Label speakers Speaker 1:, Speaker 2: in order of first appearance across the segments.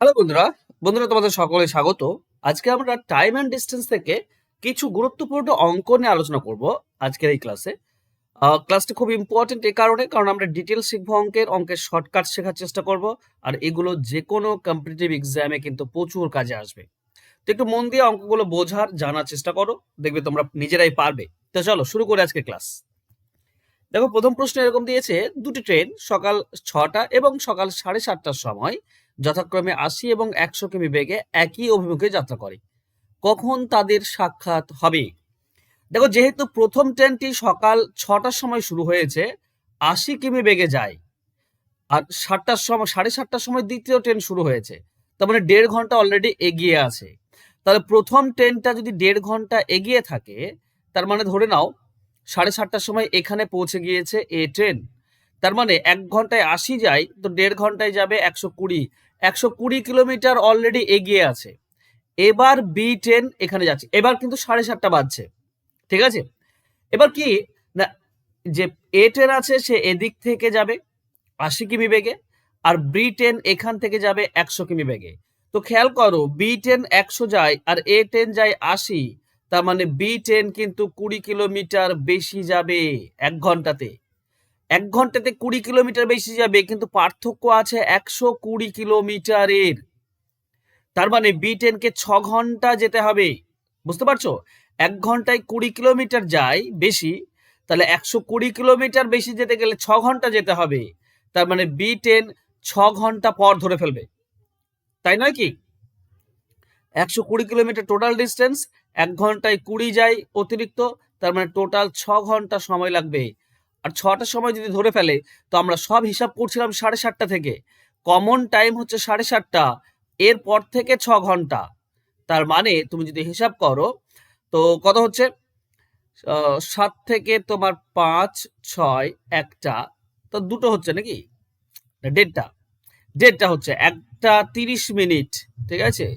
Speaker 1: Hello বন্ধুরা। তোমাদের সকলে স্বাগত। আজকে আমরা টাইম অ্যান্ড ডিস্টেন্স থেকে কিছু গুরুত্বপূর্ণ অঙ্ক নিয়ে আলোচনা করব আজকের এই ক্লাসে। ক্লাসটি খুব ইম্পর্টেন্ট এই কারণ আমরা ডিটেল শিখবো, অঙ্কের শর্টকাট শেখার চেষ্টা করব। আর এগুলো যে কোনো কম্পিটিটিভ এক্সামে কিন্তু প্রচুর কাজে আসবে। তো একটু মন দিয়ে অঙ্কগুলো বোঝার জানার চেষ্টা করো, দেখবে তোমরা নিজেরাই পারবে। তো চলো শুরু করে আজকে ক্লাস। দেখো, প্রথম প্রশ্ন এরকম দিয়েছে, দুটি ট্রেন সকাল 6টা এবং সকাল 7:30টার সময় যথাক্রমে 80 এবং 100 কিমি বেগে একই অভিমুখে যাত্রা করে, কখন তাদের সাক্ষাৎ হবে? দেখো, যেহেতু প্রথম ট্রেনটি সকাল 6টার সময় শুরু হয়েছে, 80 কিমি বেগে যায়, আর 7টার সময় দ্বিতীয় ট্রেন শুরু হয়েছে, তার মানে 1.5 ঘন্টা অলরেডি এগিয়ে আছে। তাহলে প্রথম ট্রেনটা যদি 1.5 ঘন্টা এগিয়ে থাকে, তার মানে ধরে নাও 7:30টার সময় এখানে পৌঁছে গিয়েছে এ ট্রেন। তার মানে 1 ঘন্টায় 80 যায়, তো 1.5 ঘন্টায় যাবে 120। 120 কিলোমিটার অলরেডি এগিয়ে আছে। এবার বি ট্রেন এখানে যাচ্ছে, এবার কিন্তু 7:30 বাজছে, ঠিক আছে? এবার কি না, যে এ ট্রেন আছে সে এদিক থেকে যাবে 80 কিমি বেগে, আর বি ট্রেন এখান থেকে যাবে 100 কিমি বেগে। তো খেয়াল করো, বি ট্রেন 100 যায় আর এ ট্রেন যায় 80, তার মানে বি ট্রেন কিন্তু 20 কিলোমিটার বেশি যাবে 1 ঘন্টাতে। 1 ঘন্টাতে 20 কিলোমিটার বেশি যাবে, কিন্তু পার্থক্য আছে 120 কিলোমিটারের। তার মানে বি ট্রেনকে 6 ঘন্টা যেতে হবে। বুঝতে পারছো? 1 ঘন্টায় 20 কিলোমিটার যায় বেশি, তাহলে 120 কিলোমিটার বেশি যেতে গেলে 6 ঘন্টা যেতে হবে। তার মানে বি ট্রেন 6 ঘন্টা পর ধরে ফেলবে, তাই নয় কি? 120 কিলোমিটার টোটাল ডিস্টেন্স, 1 ঘন্টায় 20 যায় অতিরিক্ত, তার মানে টোটাল 6 ঘন্টা সময় লাগবে। আর 6টার সময় যদি ধরে ফেলে, তো আমরা সব হিসাব করছিলাম 7:30 থেকে, কমন টাইম হচ্ছে 7:30, এরপর থেকে 6 ঘন্টা। তার মানে তুমি যদি হিসাব করো, তো কত হচ্ছে? 7 থেকে তোমার 5, 6, একটা, তো দুটো হচ্ছে নাকি? দেড়টা, দেড়টা হচ্ছে 1টা 30 মিনিট, ঠিক আছে?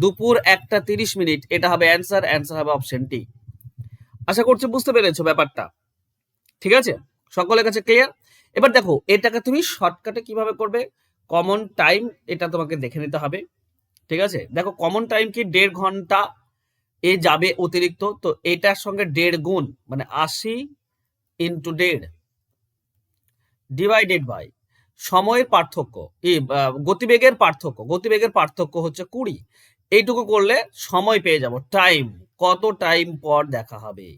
Speaker 1: দুপুর 1টা 30 মিনিট, এটা হবে অ্যান্সার। অ্যান্সার হবে অপশন ডি। আশা করছি বুঝতে পেরেছো ব্যাপারটা, ঠিক আছে? সকলের কাছে ক্লিয়ার? এবার দেখো, এটাকে তুমি শর্টকাটে কিভাবে করবে। কমন টাইম এটা তোমাকে দেখে নিতে হবে, ঠিক আছে? দেখো, কমন টাইম কি? 1.5 ঘন্টা এ যাবে অতিরিক্ত, তো এটার সঙ্গে 1.5 গুণ, মানে 80 ইন্টু 1.5 ডিভাইডেড বাই সময়ের পার্থক্য, গতিবেগের পার্থক্য হচ্ছে 20। এইটুকু করলে সময় পেয়ে যাব, টাইম, কত টাইম পর দেখা হবে,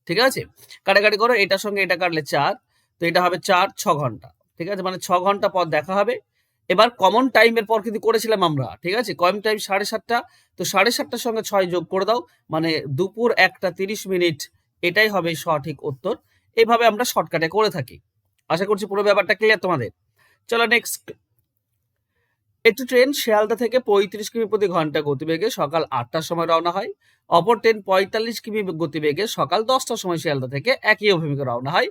Speaker 1: ঠিক আছে? কাটাকাটি করো, এটার সঙ্গে এটা কাটলে 4, তো এটা হবে 4, 6 ঘন্টা, ঠিক আছে? মানে 6 ঘন্টা পর দেখা হবে। এবার কমন টাইমের পর কিন্তু করেছিলাম আমরা, ঠিক আছে? কমন টাইম 7:30, তো 7:30টার সঙ্গে 6 যোগ করে দাও, মানে দুপুর 1টা 30 মিনিট। এটাই হবে সঠিক উত্তর। এইভাবে আমরা শর্টকাটে করে থাকি। আশা করছি পুরো ব্যাপারটা ক্লিয়ার তোমাদের। চলো নেক্সট। একটি ট্রেন শিয়ালদা থেকে 35 কিমি প্রতি ঘন্টা গতিবেগে সকাল 8টার সময় রওনা হয়। অপর ট্রেন 45 কিমি গতিবেগে সকাল 10টার সময় শিয়ালদা থেকে একই অভিমুখে রওনা হয়।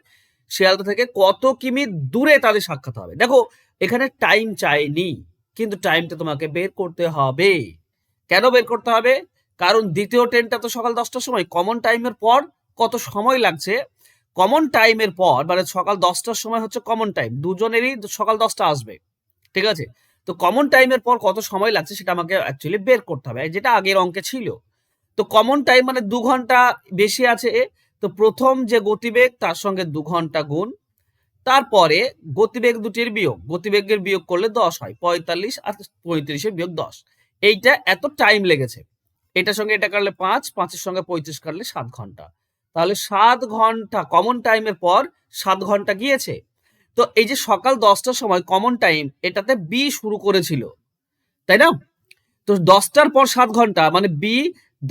Speaker 1: শিয়ালদা থেকে কত কিমি দূরে তাদের সাক্ষাৎ হবে? দেখো, এখানে টাইম চাইনি, কিন্তু টাইমটা তোমাকে বের করতে হবে। কেন বের করতে হবে? কারণ দ্বিতীয় ট্রেনটা তো সকাল 10টার সময়, কমন টাইমের পর কত সময় লাগছে। কমন টাইমের পর মানে সকাল 10টার সময় হচ্ছে কমন টাইম, দুজনেরই সকাল 10টা আসবে, ঠিক আছে? তো কমন টাইমের পর কত সময় লাগছে সেটা আমাকে অ্যাকচুয়ালি বের করতে হবে, যেটা আগের অঙ্কে ছিল। তো কমন টাইম মানে 2 ঘন্টা বেশি আছে এ, তো প্রথম যে গতিবেগ তার সঙ্গে 2 ঘন্টা গুণ, তারপরে গতিবেগ দুটির বিয়োগ, গতিবেগের বিয়োগ করলে 10 হয়, 45 আর 35-এর বিয়োগ 10। এইটা এত টাইম লেগেছে। এটার সঙ্গে এটা কাটলে 5, 5-এর সঙ্গে 35 কাটলে 7 ঘন্টা। তাহলে 7 ঘন্টা কমন টাইমের পর 7 ঘন্টা গিয়েছে। তো এই যে সকাল 10টার সময় কমন টাইম, এটাতে বি শুরু করেছিল, তাই না? তো 10টার পর 7 ঘন্টা, মানে বি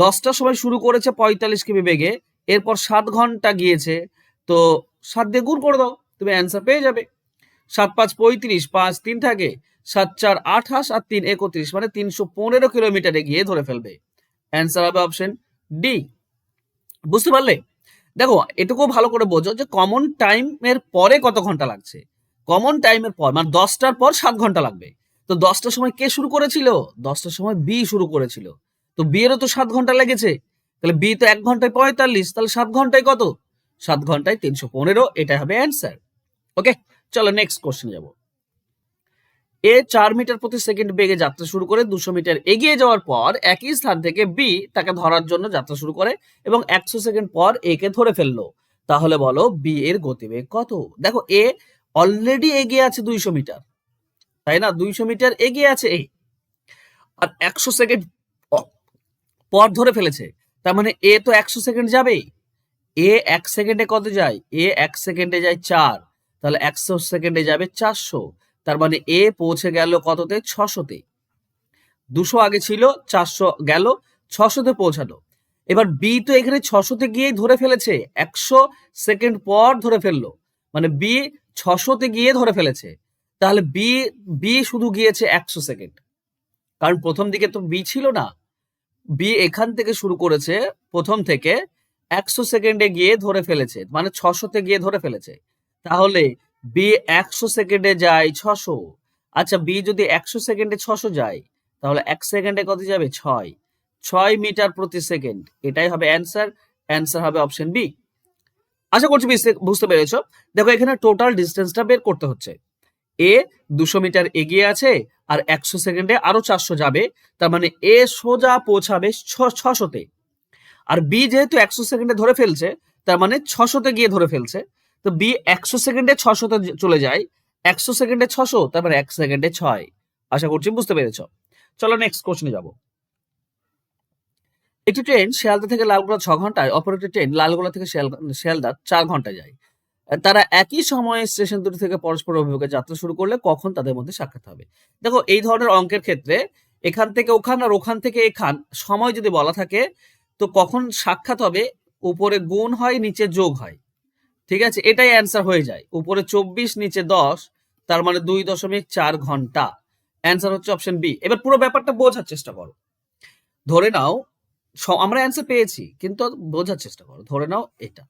Speaker 1: 10টার সময় শুরু করেছে 45 কিমি বেগে, এরপর 7 ঘন্টা গিয়েছে। তো 7 দিয়ে গুণ করে দাও, তুমি অ্যান্সার পেয়ে যাবে। 7-5 35, 5-3 থাকে, 7-4 28 আর 3 31, মানে 315 কিলোমিটারে গিয়ে ধরে ফেলবে। অ্যান্সার হবে অপশন ডি। বুঝতে পারলে? দেখো, এটুকু ভালো করে বোঝো যে কমন টাইমের পরে কত ঘন্টা লাগছে। কমন টাইমের পর মানে 10টার পর 7 ঘন্টা লাগবে। তো 10টার সময় কে শুরু করেছিল? 10টার সময় বি শুরু করেছিল। তো বি এরও তো 7 ঘন্টা লেগেছে। তাহলে বি তো 1 ঘন্টায় 45, তাহলে 7 ঘন্টায় কত? 7 ঘন্টায় 315, এটা হবে অ্যান্সার। ওকে, চলো নেক্সট কোশ্চেন যাব। এ 4 মিটার প্রতি সেকেন্ড বেগে যাত্রা শুরু করে 200 মিটার এগিয়ে যাওয়ার পর একই স্থান থেকে বি তাকে ধরার জন্য যাত্রা শুরু করে এবং 100 সেকেন্ড পর এ কে ধরে ফেললো। তাহলে বলো বি এর গতিবেগ কত? দেখো এ অলরেডি এগিয়ে আছে 200 মিটার, তাই না? 200 মিটার এগিয়ে আছে এ, আর 100 সেকেন্ড পর ধরে ফেলেছে। তার মানে এ তো 100 সেকেন্ড যাবেই। এ 1 সেকেন্ডে কত যায়? এ 1 সেকেন্ডে যায় 4, তাহলে 100 সেকেন্ডে যাবে 400। তার মানে এ পৌঁছে গেল কততে? 600-তে। 200 আগে ছিল, 400 গেল, 600-তে পৌঁছালো। এবার বি তো এখানে 600-তে গিয়েই ধরে ফেলেছে, 100 সেকেন্ড পর ধরে ফেললো, মানে বি 600-তে গিয়ে ধরে ফেলেছে। তাহলে বি বি শুধু গিয়েছে 100 সেকেন্ড, কারণ প্রথম দিকে তো বি ছিল না। বি এখান থেকে শুরু করেছে, প্রথম থেকে 100 সেকেন্ডে গিয়ে ধরে ফেলেছে, মানে 600-তে গিয়ে ধরে ফেলেছে। তাহলে বি 100 সেকেন্ডে যায় 600। আচ্ছা, বি যদি 100 সেকেন্ডে 600 যায়, তাহলে 1 সেকেন্ডে কত যাবে? 6 মিটার প্রতি সেকেন্ড। এটাই হবে অ্যান্সার। অ্যান্সার হবে অপশন বি। আশা করছি বুঝতে পেরেছো। দেখো এখানে টোটাল ডিস্টেন্সটা বের করতে হচ্ছে। এ 200 মিটার এগিয়ে আছে আর 100 সেকেন্ডে আরো 400 যাবে, তার মানে এ সোজা পৌঁছাবে 600-তে। আর বি যেহেতু 100 সেকেন্ডে ধরে ফেলছে, তার মানে 600-তে গিয়ে ধরে ফেলছে। তো বি 100 সেকেন্ডে 600-তে চলে যায়, 100 সেকেন্ডে 600, তার মানে 1 সেকেন্ডে 6। আশা করছি বুঝতে পেরেছ। চলো নেক্সট কোশ্চেনে যাব। একটি ট্রেন শিয়ালদা থেকে লালগোলা 6 ঘন্টায়, অপর একটি ট্রেন লালগোলা থেকে শিয়ালদা 4 ঘন্টায় যায়। তারা একই সময়ে স্টেশন দুটি থেকে পরস্পর অভিমুখে যাত্রা শুরু করলে কখন তাদের মধ্যে সাক্ষাৎ হবে? দেখো এই ধরনের অঙ্কের ক্ষেত্রে এখান থেকে ওখান আর ওখান থেকে এখান সময় যদি বলা থাকে, তো কখন সাক্ষাৎ হবে, উপরে গুণ হয় নিচে যোগ হয়। ঠিক আছে, এটাই অ্যান্সার হয়ে যায়। উপরে 24 নিচে 10, তার মানে 2.4 ঘন্টা। অ্যান্সার হচ্ছে অপশন বি। এবার পুরো ব্যাপারটা বোঝার চেষ্টা করো। ধরে নাও আমরা অ্যান্সার পেয়েছি, কিন্তু বোঝার চেষ্টা করো। ধরে নাও এটা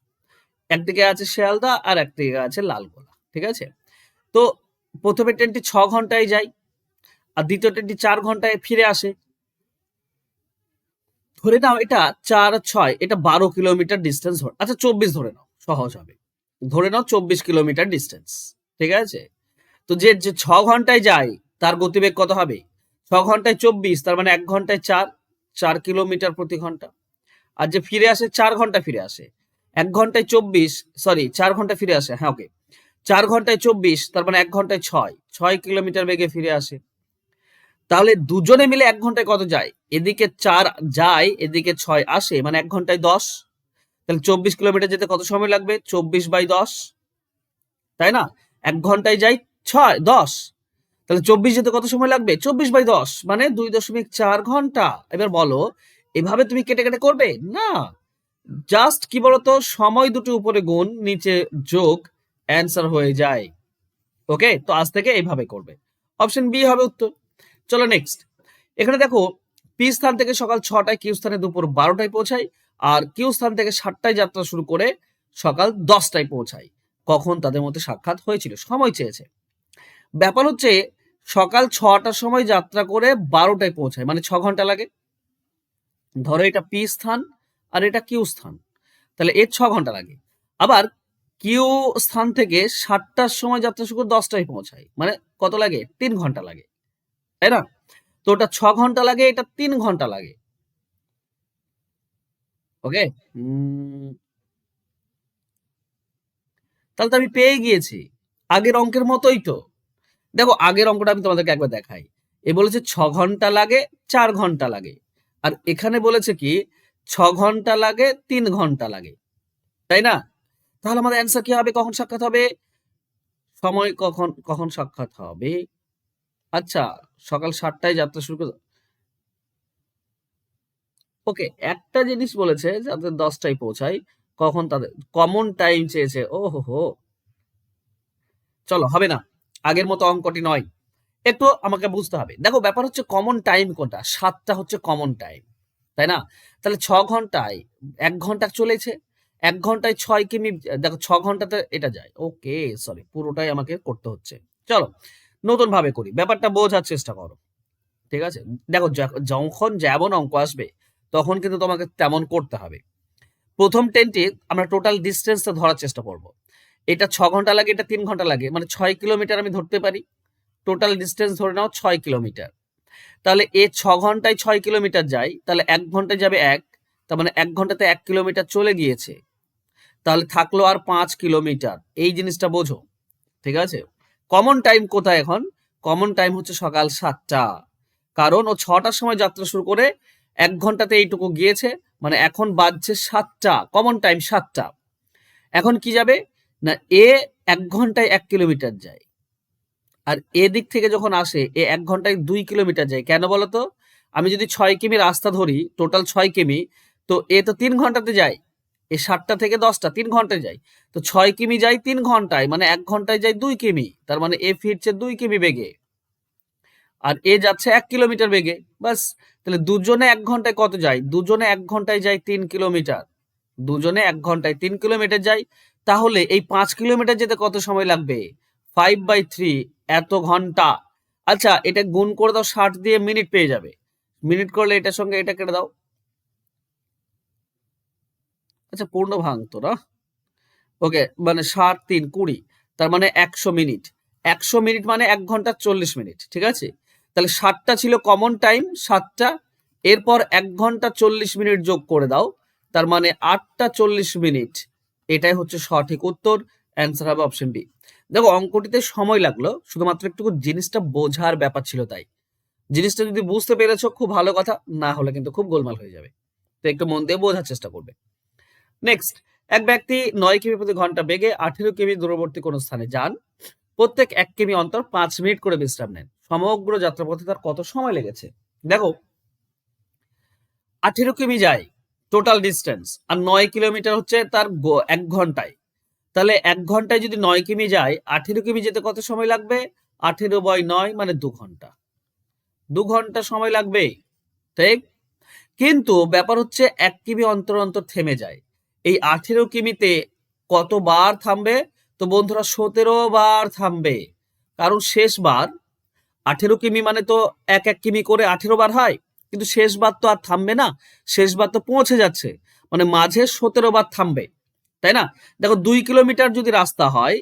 Speaker 1: একদিকে আছে শিয়ালদা আর একদিকে আছে লালগোলা, ঠিক আছে? তো প্রথমে ট্রেনটি 6 ঘন্টায় যায় আর দ্বিতীয় ট্রেনটি 4 ঘন্টায় ফিরে আসে। ধরে নাও এটা 4 আর 6, এটা 12 কিলোমিটার ডিস্টেন্স। আচ্ছা 24 ধরে নাও, সহজ হবে। ধরে নাও 24 কিলোমিটার ডিস্টেন্স, ঠিক আছে? তো যে 6 ঘন্টায় যায় তার গতিবেগ কত হবে? 6 ঘন্টায় 24, তার মানে 1 ঘন্টায় 4 কিলোমিটার প্রতি ঘন্টা। আর যে ফিরে আসে 4 ঘন্টা ফিরে আসে, 1 ঘন্টায় 24, সরি 4 ঘন্টা ফিরে আসে, হ্যাঁ ওকে, 4 ঘন্টায় 24, তার মানে 1 ঘন্টায় 6 কিলোমিটার বেগে ফিরে আসে। তাহলে দুজনে মিলে 1 ঘন্টায় কত যায়? এদিকে 4 যায়, এদিকে 6 আসে, মানে 1 ঘন্টায় 10। তাহলে 24 কিলোমিটার যেতে কত সময় লাগবে? 24/10, তাই না? 1 ঘন্টায় যাই 10, তাহলে 24 যেতে কত সময় লাগবে? 24/10, মানে 2.4 ঘন্টা। এবার বলো এভাবে তুমি কেটে কেটে করবে না, জাস্ট কি বলতো, সময় দুটো উপরে গুণ নিচে যোগ, অ্যান্সার হয়ে যায়। ওকে, তো আজ থেকে এইভাবে করবে। অপশন বি হবে উত্তর। চলো নেক্সট। এখানে দেখো পি স্থান থেকে সকাল 6টায়, কিউ স্থানে দুপুর 12টায় পৌঁছায়, আর কিউ স্থান থেকে 7টায় যাত্রা শুরু করে সকাল 10টায় পৌঁছায়। কখন তাদের মধ্যে সাক্ষাৎ হয়েছিল? সময় চেয়েছে। ব্যাপার হচ্ছে সকাল 6টার সময় যাত্রা করে 12টায় পৌঁছায়, মানে 6 ঘন্টা লাগে। ধরো এটা পি স্থান আর এটা কিউ স্থান, তাহলে এর 6 ঘন্টা লাগে। আবার কিউ স্থান থেকে 7টার সময় যাত্রা শুরু করে 10টায় পৌঁছায়, মানে কত লাগে? 3 ঘন্টা লাগে, তাই না? তো ওটা 6 ঘন্টা লাগে, এটা 3 ঘন্টা লাগে। ওকে, তাহলে তো আমি পেয়ে গিয়েছি। আগের অঙ্কের মতোই তো। দেখো আগের অঙ্কটা আমি তোমাদেরকে একবার দেখাই। এ বলেছে 6 ঘন্টা লাগে, 4 ঘন্টা লাগে, আর এখানে বলেছে কি 6 ঘন্টা লাগে, 3 ঘন্টা লাগে, তাই না? তাহলে আমাদের অ্যান্সার কি হবে? কখন সাক্ষাৎ হবে? সময় কখন কখন সাক্ষাৎ হবে? আচ্ছা, সকাল 7টায় যাত্রা শুরু করে, ওকে, একটা জিনিস বলেছে যাতে 10টায় পৌঁছায়, কখন তাদের কমন টাইম চেয়েছে। ও হো হো, চলো হবে না, আগের মতো অঙ্কটি নয়, একটু আমাকে বুঝতে হবে। দেখো ব্যাপার হচ্ছে কমন টাইম কোনটা? 7টা হচ্ছে কমন টাইম, তাই না? তাহলে 6 ঘন্টায় 1 ঘন্টা চলেছে, 1 ঘন্টায় 6 কিমি, দেখো 6 ঘন্টাতে এটা যায়। ওকে, সরি, পুরোটাই আমাকে করতে হচ্ছে। চলো নতুন ভাবে করি, ব্যাপারটা বোঝার চেষ্টা করো, ঠিক আছে? দেখো যখন যেমন অঙ্ক আসবে তখন কিন্তু তোমাকে তেমন করতে হবে। প্রথম ট্রেনটি আমরা টোটাল ডিস্টেন্সটা ধরার চেষ্টা করব। এটা 6 ঘন্টা লাগে, এটা 3 ঘন্টা লাগে, মানে 6 কিলোমিটার আমি ধরতে পারি। টোটাল ডিস্টেন্স ধরে নাও 6 কিলোমিটার। তাহলে এ 6 ঘন্টায় 6 কিলোমিটার যায়, তাহলে 1 ঘন্টায় যাবে 1, তার মানে 1 ঘন্টাতে 1 কিলোমিটার চলে গিয়েছে। তাহলে থাকলো আর 5 কিলোমিটার। এই জিনিসটা বোঝো, ঠিক আছে? কমন টাইম কোথায় এখন? কমন টাইম হচ্ছে সকাল 7টা, কারণ ও 6টার সময় যাত্রা শুরু করে 1 ঘন্টাতে এইটুকু গিয়েছে, মানে এখন বাজছে 7টা, কমন টাইম 7টা। এখন কি যাবে না, এ 1 ঘন্টায় 1 কিলোমিটার যায়, আর এদিক থেকে যখন আসে এ 1 ঘন্টায় 2 কিলোমিটার যায়। কেন বলতো? আমি যদি 6 কিমি রাস্তা ধরি, টোটাল 6 কিমি, তো এ তো 3 ঘন্টাতে যায়। এ 7টা থেকে 10টা 3 ঘন্টায় যায়। তো 6 কিমি যায় 3 ঘন্টায়, মানে 1 ঘন্টায় যায় 2 কিমি, তার মানে এ ফিরছে 2 কিমি বেগে, আর এ যাচ্ছে 1 কিলোমিটার বেগে। বাস, তাহলে দুজনে 1 ঘন্টায় কত যায়? দুজনে 1 ঘন্টায় যায় 3 কিলোমিটার। দুজনে 1 ঘন্টায় 3 কিলোমিটার যায়। তাহলে এই 5 কিলোমিটার যেতে কত সময় লাগবে? 5/3, এত ঘন্টা। আচ্ছা, এটা গুণ করে দাও 60 দিয়ে, মিনিট পেয়ে যাবে। মিনিট করলে এটার সঙ্গে এটা কেটে দাও। আচ্ছা, পূর্ণ ভাঙ তো না। ওকে, মানে 60 3 20, তার মানে 100 মিনিট। 100 মিনিট মানে 1 ঘন্টা 40 মিনিট, ঠিক আছে? তাহলে 60টা ছিল কমন টাইম, 7টা, এরপর 1 ঘন্টা 40 মিনিট যোগ করে দাও, তার মানে 8টা 40 মিনিট। এটাই হচ্ছে সঠিক উত্তর। অ্যান্সার হবে অপশন বি। দেখো, অঙ্কটিতে সময় লাগলো, শুধুমাত্র একটু জিনিসটা বোঝার ব্যাপার ছিল তাই। জিনিসটা যদি বুঝতে পেরেছো খুব ভালো কথা, না হলে কিন্তু খুব গোলমাল হয়ে যাবে। তো একটু মন দিয়ে বোঝার চেষ্টা করবে। নেক্সট, এক ব্যক্তি 9 কিমি প্রতি ঘন্টা বেগে 18 কিমি দূরবর্তী কোনো স্থানে যান। প্রত্যেক 1 কিমি অন্তর 5 মিনিট করে বিশ্রাম নেন। সমগ্র যাত্রাপথে তার কত সময় লেগেছে? দেখো, 18 কিমি যায় টোটাল ডিস্টেন্স, আর 9 কিলোমিটার হচ্ছে তার 1 ঘন্টায়। তাহলে 1 ঘন্টায় যদি 9 কিমি যায়, 18 কিমি যেতে কত সময় লাগবে? 18/9 মানে 2 ঘন্টা। 2 ঘন্টা সময় লাগবে, ঠিক? কিন্তু ব্যাপার হচ্ছে 1 কিমি অন্তর অন্তর থেমে যায়। এই 18 কিমিতে কতবার থামবে? তো বন্ধুরা 17বার থামবে। কারণ শেষবার 18 কিমি মানে তো 1 1 কিমি করে 18বার হয়, কিন্তু শেষবার তো আর থামবে না, শেষবার তো পৌঁছে যাচ্ছে, মানে মাঝে 17বার থামবে, তাই না? দেখো, 2 কিলোমিটার যদি রাস্তা হয়,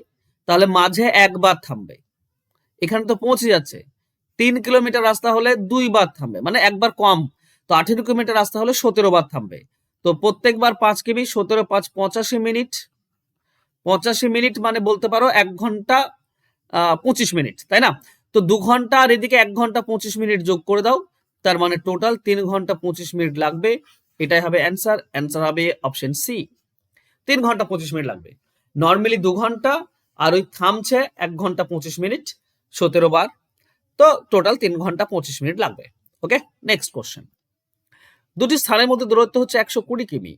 Speaker 1: তাহলে মাঝে একবার থামবে, এখানে তো পৌঁছে যাচ্ছে। 3 কিলোমিটার রাস্তা হলে 2বার থামবে, মানে একবার কম। তো 18 কিলোমিটার রাস্তা হলে 17বার থামবে। তো প্রত্যেকবার 5 কিমি, 17 5 85 মিনিট। 85 মিনিট মানে বলতে পারো 1 ঘন্টা 25 মিনিট, তাই না? তো 2 ঘন্টা আর এদিকে 1 ঘন্টা 25 মিনিট যোগ করে দাও, তার মানে টোটাল 3 ঘন্টা 25 মিনিট লাগবে। এটাই হবে অ্যান্সার। অ্যান্সার হবে অপশন সি, 3 ঘন্টা 25 মিনিট লাগবে। নর্মালি 2 ঘন্টা, আর ওই থামছে 1 ঘন্টা 25 মিনিট, 17বার। তো টোটাল 3 ঘন্টা 25 মিনিট লাগবে। ওকে, নেক্সট কোশ্চেন। দুটি স্থানের মধ্যে দূরত্ব হচ্ছে 120 কিমি।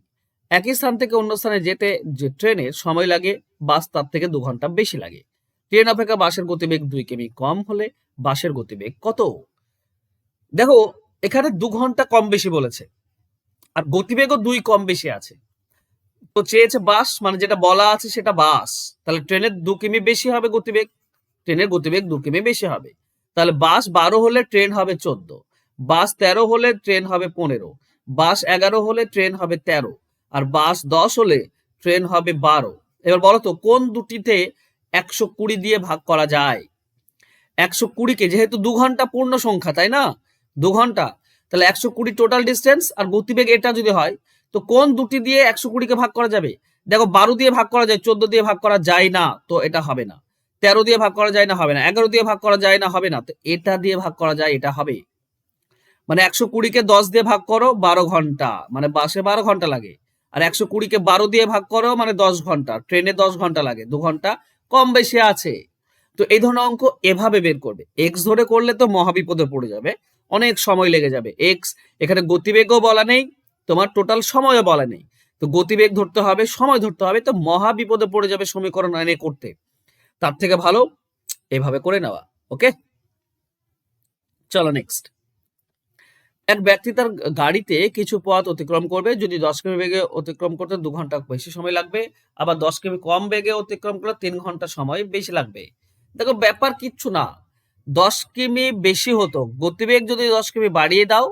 Speaker 1: একই স্থান থেকে অন্য স্থানে যেতে যে ট্রেনের সময় লাগে, বাস তার থেকে 2 ঘন্টা বেশি লাগে। ট্রেন অপেক্ষা বাসের গতিবেগ 2 কিমি কম হলে বাসের গতিবেগ কত? দেখো, এখানে 2 ঘন্টা কম বেশি বলেছে, আর গতিবেগও 2 কম বেশি আছে। তো চেয়েছে বাস, মানে যেটা বলা আছে সেটা বাস, তাহলে ট্রেনের 2 কিমি বেশি হবে গতিবেগ, ট্রেনের গতিবেগ 2 কিমি বেশি হবে। তাহলে বাস 12 হলে ট্রেন হবে 14, বাস 13 হলে ট্রেন হবে 15, বাস 11 হলে ট্রেন হবে 13, আর বাস 10 হলে ট্রেন হবে 12। এবার বলো তো কোন দুটিতে 120 দিয়ে ভাগ করা যায়? 120কে, যেহেতু 2 ঘন্টা পূর্ণ সংখ্যা, তাই না? 2 ঘন্টা, তাহলে 120 টোটাল ডিস্টেন্স, আর গতিবেগ এটা যদি হয়, তো কোন দুটি দিয়ে 120কে ভাগ করা যাবে? দেখো, 12 দিয়ে ভাগ করা যায়, 14 দিয়ে ভাগ করা যায় না, তো এটা হবে না। 13 দিয়ে ভাগ করা যায় না, হবে না। 11 দিয়ে ভাগ করা যায় না, হবে না। তো এটা দিয়ে ভাগ করা যায়, এটা হবে। মানে 120কে 10 দিয়ে ভাগ করো, 12 ঘন্টা, মানে বাসে 12 ঘন্টা লাগে। আর 120কে 12 দিয়ে ভাগ করো, মানে 10 ঘন্টা, ট্রেনে 10 ঘন্টা লাগে, 2 ঘন্টা কম বেশি আছে। তো এই ধরনের অঙ্ক এভাবে বের করবে। এক্স ধরে করলে তো মহাবিপদে পড়ে যাবে, অনেক সময় লেগে যাবে। এক্স, এখানে গতিবেগও বলা নেই, তোমার টোটাল সময়ও বলা নেই। তো গতিবেগ ধরতে হবে, সময় ধরতে হবে, তো মহাবিপদে পড়ে যাবে সমীকরণ এনে করতে। তার থেকে ভালো এভাবে করে নেওয়া। ওকে, চলো নেক্সট। এক ব্যক্তি তার গাড়িতে কিছু পথ অতিক্রম করবে, যদি 10 কিমি বেগে অতিক্রম করতে 2 ঘন্টা বেশি সময় লাগবে, আবার 10 কিমি কম বেগে অতিক্রম করলে 3 ঘন্টা সময় বেশি লাগবে। দেখো, ব্যাপার কিচ্ছু না। 10 কিমি বেশি হতো, গতিবেগ যদি 10 কিমি বাড়িয়ে দাও,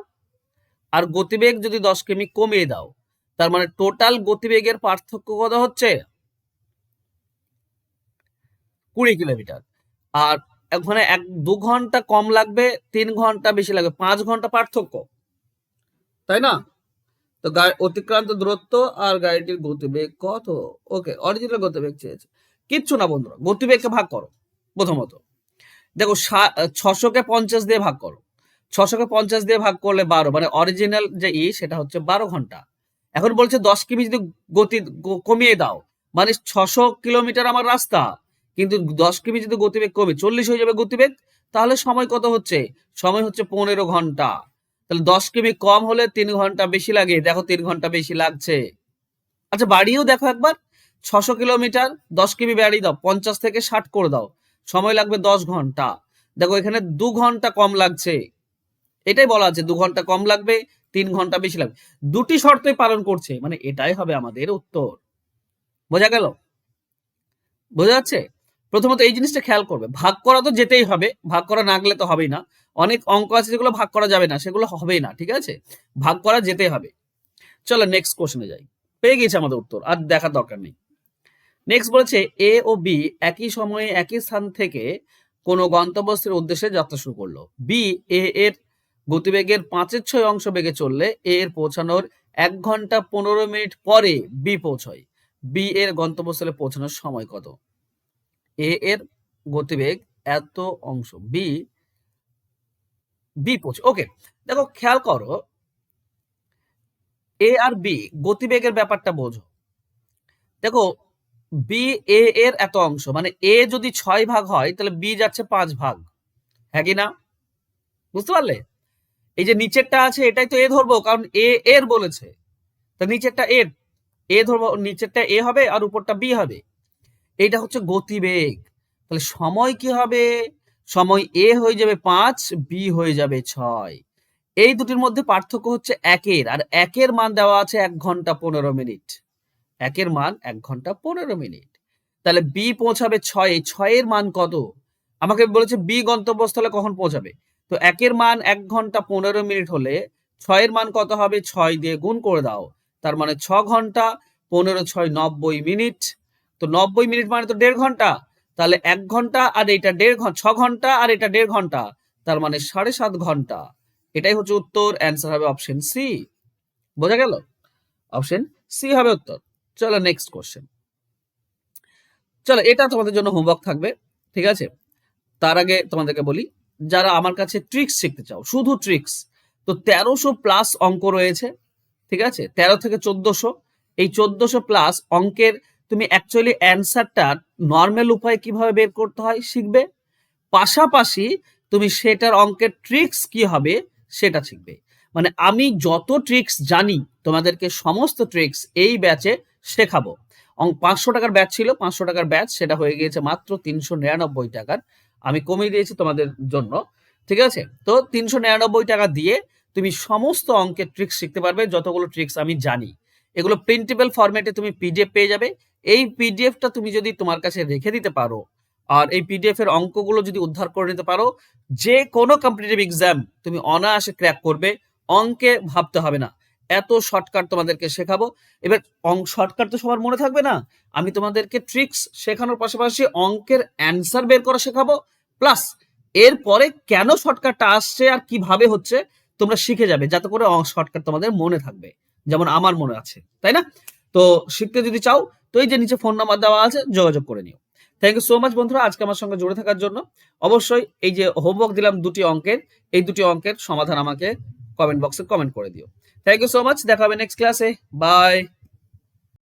Speaker 1: আর গতিবেগ যদি 10 কিমি কমিয়ে দাও, তার মানে টোটাল গতিবেগের পার্থক্য কত হচ্ছে? 20 কিলোমিটার। আর ওখানে 2 ঘন্টা কম লাগবে, 3 ঘন্টা বেশি লাগবে, 5 ঘন্টা পার্থক্য, তাই না? তো অতিক্রান্ত দূরত্ব আর গাড়িটির গতিবেগ কত? ওকে, অরিজিনাল গতিবেগ চেয়েছে। কিচ্ছু না বন্ধুরা, গতিবেগকে ভাগ করো। প্রথমত দেখো 600 কে 50 দিয়ে ভাগ করো। 600 কে 50 দিয়ে ভাগ করলে 12, মানে অরিজিনাল যে সেটা হচ্ছে 12 ঘন্টা। এখন বলছে 10 কিমি যদি গতি কমিয়ে দাও, মানে 600 কিলোমিটার আমার রাস্তা, কিন্তু 10 কিমি যদি গতিবেগ কমে 40 হয়ে যাবে গতিবেগ, তাহলে সময় কত হচ্ছে? সময় হচ্ছে 15 ঘন্টা। তাহলে 10 কিমি কম হলে 3 ঘন্টা বেশি লাগে, দেখো 3 ঘন্টা বেশি লাগছে। আচ্ছা বাড়িয়েও দেখো একবার, 600 কিলোমিটার 10 কিমি বাড়িয়ে দাও, 50 থেকে 60 করে দাও, সময় লাগবে 10 ঘন্টা। দেখো এখানে 2 ঘন্টা কম লাগছে, এটাই বলা আছে 2 ঘন্টা কম লাগবে, 3 ঘন্টা বেশি লাগবে। দুটি শর্তই পালন করছে, মানে এটাই হবে আমাদের উত্তর। বোঝা গেল? বোঝা যাচ্ছে? প্রথমত এই জিনিসটা খেয়াল করবে, ভাগ করা তো যেতেই হবে, ভাগ করা না গেলে তো হবেই না। অনেক অঙ্ক আছে যেগুলো ভাগ করা যাবে না, সেগুলো হবেই না, ঠিক আছে? ভাগ করা যেতেই হবে। চলো নেক্সট কোশ্চেনে যাই। পেয়ে গেছে আমাদের উত্তর, আর দেখার দরকার নেই। নেক্সট বলেছে এ ও বি একই সময়ে একই স্থান থেকে কোনো গন্তব্যস্থলের উদ্দেশ্যে যাত্রা শুরু করলো। বি এ এর গতিবেগের 5/6 অংশ বেগে চললে এ এর পৌঁছানোর 1 ঘন্টা 15 মিনিট পরে বি পৌঁছয়। বি এর গন্তব্যস্থলে পৌঁছানোর সময় কত? এ এর গতিবেগ এত অংশ, বি বি পৌঁছে, ওকে। দেখো খেয়াল করো, এ আর বি গতিবেগের ব্যাপারটা বোঝো। দেখো বি এ এর এত অংশ, মানে এ যদি 6 ভাগ হয় তাহলে বি যাচ্ছে 5 ভাগ, হ্যাঁ কি না? বুঝতে পারলে? এই যে নিচেরটা আছে এটাই তো এ ধরবো, কারণ এ এর বলেছে, তা নিচেরটা এর, এ ধরবো, নিচেরটা এ হবে আর উপরটা বি হবে। এইটা হচ্ছে গতিবেগ। তাহলে সময় কি হবে? সময় এ হয়ে যাবে 5, বি হয়ে যাবে 6। এই দুটির মধ্যে পার্থক্য হচ্ছে 1 আর 1 মান দেওয়া আছে 1 ঘন্টা 15 মিনিট। 1 মান 1 ঘন্টা 15 মিনিট। তাহলে বি পৌঁছাবে 6, 6 মান কত? আমাকে বলেছে বি গন্তব্যস্থলে কখন পৌঁছাবে। তো 1 মান 1 ঘন্টা 15 মিনিট হলে 6 মান কত হবে? 6 দিয়ে গুণ করে দাও। তার মানে 6 ঘন্টা 15 6 90 মিনিট। তো 90 মিনিট মানে তো 1.5 ঘন্টা। তাহলে 1 ঘন্টা আর এটা 1.5 ঘন্টা, 6 ঘন্টা আর এটা 1.5 ঘন্টা, তার মানে 7.5 ঘন্টা। এটাই হচ্ছে উত্তর, অ্যান্সার হবে অপশন সি। বোঝা গেল? অপশন সি হবে উত্তর। চলো নেক্সট কোশ্চেন। চলো এটা তোমাদের জন্য হোমওয়ার্ক থাকবে, ঠিক আছে? তার আগে তোমাদেরকে বলি, যারা আমার কাছে ট্রিক্স শিখতে চাও, শুধু ট্রিক্স, তো 1300 প্লাস অঙ্ক রয়েছে, ঠিক আছে? 13 থেকে 1400, এই 1400 প্লাস অঙ্কের তুমি অ্যাকচুয়ালি অ্যান্সারটা নর্মাল উপায়ে কিভাবে বের করতে হয় শিখবে, পাশাপাশি তুমি সেটার অঙ্কের ট্রিক্স কি হবে সেটা শিখবে। মানে আমি যত ট্রিক্স জানি তোমাদেরকে সমস্ত ট্রিক্স এই ব্যাচে শেখাবো। 500 টাকার ব্যাচ ছিল, 500 টাকার ব্যাচ সেটা হয়ে গিয়েছে মাত্র 399 টাকার, আমি কমিয়ে দিয়েছি তোমাদের জন্য, ঠিক আছে? তো 399 টাকা দিয়ে তুমি সমস্ত অঙ্কের ট্রিক্স শিখতে পারবে, যতগুলো ট্রিক্স আমি জানি। এগুলো প্রিন্টেবল ফরম্যাটে তুমি পিডিএফ পেয়ে যাবে। এই পিডিএফটা তুমি যদি তোমার কাছে রেখে দিতে পারো, আর এই পিডিএফ এর অঙ্কগুলো যদি উদ্ধার করে নিতে পারো, যে কোনো কম্পিটিটিভ এক্সাম তুমি অনায়াসে ক্র্যাক করবে, অঙ্কে ভাবতে হবে না। এত শর্টকাট তোমাদেরকে শেখাবো। এবার শর্টকাট তো সবার মনে থাকবে না, আমি তোমাদেরকে ট্রিক্স শেখানোর পাশাপাশি অঙ্কের অ্যান্সার বের করা শেখাবো, প্লাস এরপরে কেন শর্টকাটটা আসছে আর কিভাবে হচ্ছে তোমরা শিখে যাবে, যাতে করে শর্টকাট তোমাদের মনে থাকবে, যেমন আমার মনে আছে, তাই না? তো শিখতে যদি চাও তো এই যে নিচে ফোন নাম্বার দেওয়া আছে, যোগাযোগ করে নিও। থ্যাংক ইউ সো মাচ বন্ধুরা আজকে আমার সঙ্গে জুড়ে থাকার জন্য। অবশ্যই এই যে হোমওয়ার্ক দিলাম 2টি অঙ্কের, এই 2টি অঙ্কের সমাধান আমাকে কমেন্ট বক্সে কমেন্ট করে দিও। থ্যাংক ইউ সো মাচ, দেখা হবে নেক্সট ক্লাসে, বাই।